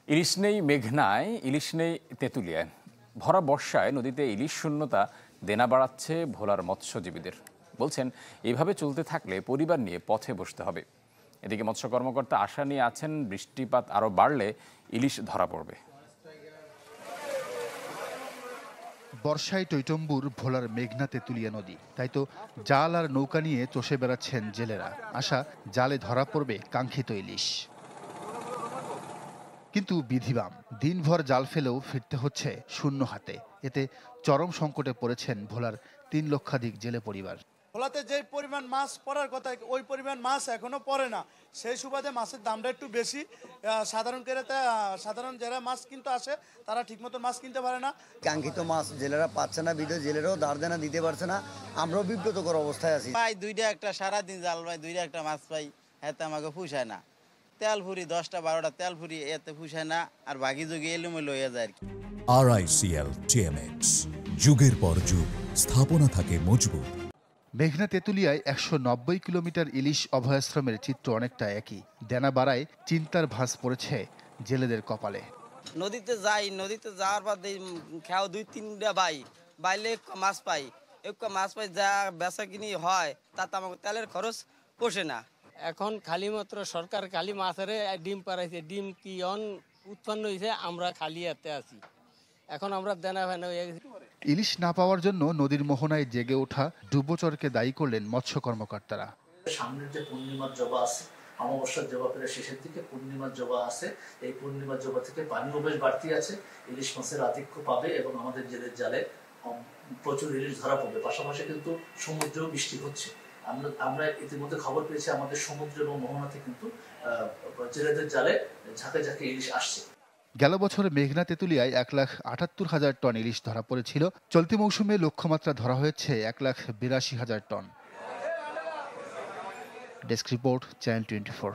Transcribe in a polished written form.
ইলিশ নেই মেঘনায়, ইলিশ নেই তেঁতুলিয়ায়। ভরা বর্ষায় নদীতে ইলিশ শূন্যতা দেনা বাড়াচ্ছে ভোলার মৎস্যজীবীদের। বলছেন, এভাবে চলতে থাকলে পরিবার নিয়ে পথে বসতে হবে। এদিকে মৎস্য কর্মকর্তা আশা নিয়ে আছেন, বৃষ্টিপাত আরও বাড়লে ইলিশ ধরা পড়বে। বর্ষায় টৈটম্বুর ভোলার মেঘনা তেঁতুলিয়া নদী, তাই তো জাল আর নৌকা নিয়ে চষে বেড়াচ্ছেন জেলেরা। আশা, জালে ধরা পড়বে কাঙ্ক্ষিত ইলিশ। কিন্তু বিধিবাম, দিনভর জাল ফেলেও ফিরতে হচ্ছে শূন্য হাতে। এতে চরম সংকটে পড়েছেন ভোলার ৩ লক্ষাধিক জেলে পরিবার। ভোলাতে যে পরিমাণ মাছ পড়ার কথা, ওই পরিমাণ মাছ এখনো পড়ে না। সেই সুবাদে মাছের দামটা একটু বেশি। সাধারণ যারা মাছ কিনতে আসে তারা ঠিকমতো মাছ কিনতে পারে না। কাঙ্ক্ষিত মাছ জেলেরা পাচ্ছে না, বিদেশ জেলেরাও ধার দেনা দিতে পারছে না। আমরাও বিব্রতকর অবস্থায় আছি। ভাই দুইটা একটা সারাদিন জাল ভাই, দুইটা একটা মাছ পাই, এতে আমাকে পুষায় না। তেল ফুরি 10টা 12টা তেল ফুরি, এতে পুষায় না। আর বাকি যুগে এলোমেলো হয়ে যায় আর কি। RICL TMX, যুগের পর যুগ স্থাপনা থাকে মজবুত। মেঘনা তেঁতুলিয়ায় ১৯০ কিলোমিটার ইলিশ অভয়াশ্রমের চিত্র অনেকটা একই। দেনা বাড়ায় চিন্তার ভাঁজ পড়েছে জেলেদের কপালে। নদীতে যাওয়ার পর খেয়াও 2-3টা বাইলে মাছ পাই। মাছ পাই, যা বেচা কিনি হয় তাতে আমাকে তেলের খরচ পোষে না। এখন খালি মাত্র সরকার খালি মাছের ডিম পাড়াইছে, ডিম কি উৎপন্ন হয়েছে, আমরা খালি এতে আছি। এখন আমরা দেনা ফেনা হয়ে গেছি। ইলিশ না পাওয়ার জন্য নদীর মোহনায় জেগে ওঠা ডুবোচরকে দায়ী করলেন মৎস্য কর্মকর্তারা। সামনের যে পূর্ণিমার জবা আছে, অমাবস্যার জবা পেরে শেষের দিকে পূর্ণিমার জবা আছে, এই পূর্ণিমার জবা থেকে পানিও বেশ বাড়তি আছে, ইলিশ মাছের আধিক্য পাবে এবং আমাদের জেলের জালে প্রচুর ইলিশ ধরা পড়বে। পাশাপাশি কিন্তু সমুদ্রেও বৃষ্টি হচ্ছে। আমরা ইতিমধ্যে খবর পেয়েছি আমাদের সমুদ্র এবং মোহনাতে কিন্তু জেলেদের জালে ঝাঁকে ঝাঁকে ইলিশ আসছে। গেল বছর মেঘনা তেঁতুলিয়ায় ১,৭৮,০০০ টন ইলিশ ধরা পড়েছিল। চলতি মৌসুমে লক্ষ্যমাত্রা ধরা হয়েছে ১,৮২,০০০ টন। Desk report, channel 24।